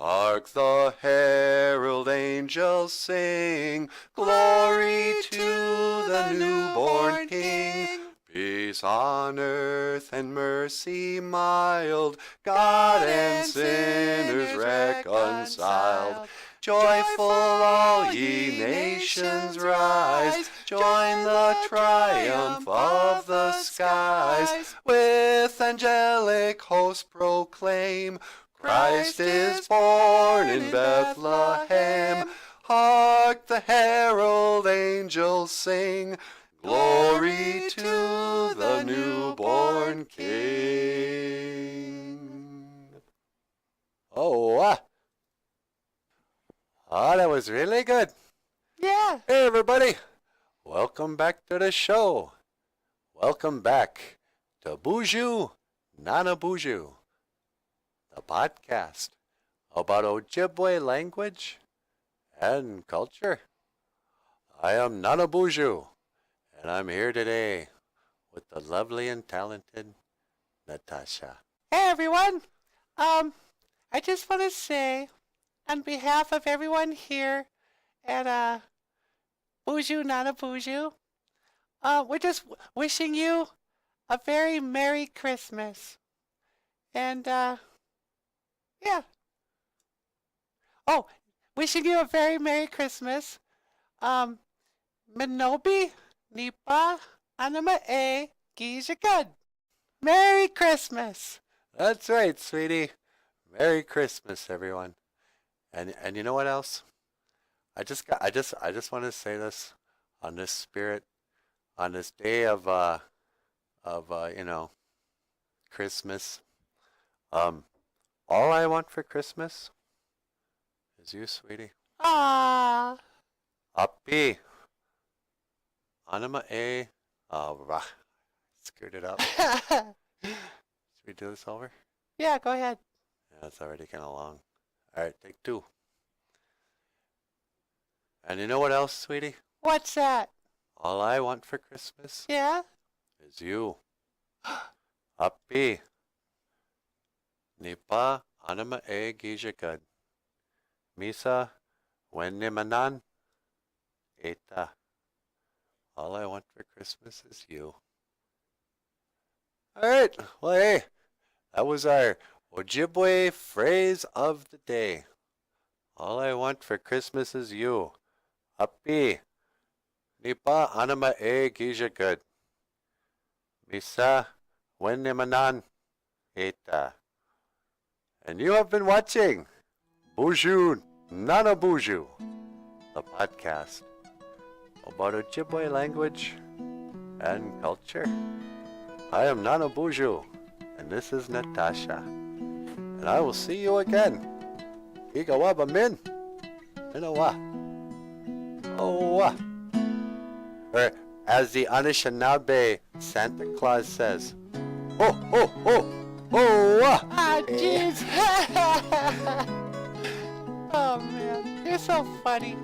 Hark the herald angels sing, glory to the newborn King. Peace on earth and mercy mild, God and sinners reconciled. Joyful all ye nations rise, join the triumph of the skies. With angelic hosts proclaim, Christ is born in Bethlehem. Hark the herald angels sing, glory to the newborn King. Oh, that was really good. Yeah. Hey, everybody. Welcome back to the show. Welcome back to BOOZHOO, BOOZHOO, the podcast about Ojibwe language and culture. I am BOOZHOO, and I'm here today with the lovely and talented Natasha. Hey, everyone. I just want to say, on behalf of everyone here at BOOZHOO, BOOZHOO, we're just wishing you a very Merry Christmas. And, yeah. Oh, wishing you a very Merry Christmas. Minobi, niibaa, anami'e, giizhigad. Merry Christmas. That's right, sweetie. Merry Christmas, everyone. And you know what else? I just want to say this on this spirit, on this day of Christmas. All I want for Christmas is you, sweetie. Ah. Apii. Anami'e. Oh, screwed it up. Should we do this over? Yeah, go ahead. Yeah, it's already kind of long. All right, take two. And you know what else, sweetie? What's that? All I want for Christmas Yeah? is you. Apii. Niibaa, anami'e, giizhigad. Misaweniminaan. All I want for Christmas is you. All right. Well, hey, that was our Ojibwe phrase of the day. All I want for Christmas is you. Apii. Niibaa, anami'e, giizhigad. Misaweniminaan. And you have been watching BOOZHOO, BOOZHOO, the podcast about Ojibwe language and culture. I am BOOZHOO, and this is Natasha. And I will see you again. Igawaba min. Minawa. Oh. Or as the Anishinaabe Santa Claus says, ho, ho, ho, ho. Ah, jeez. Oh, man. You're so funny.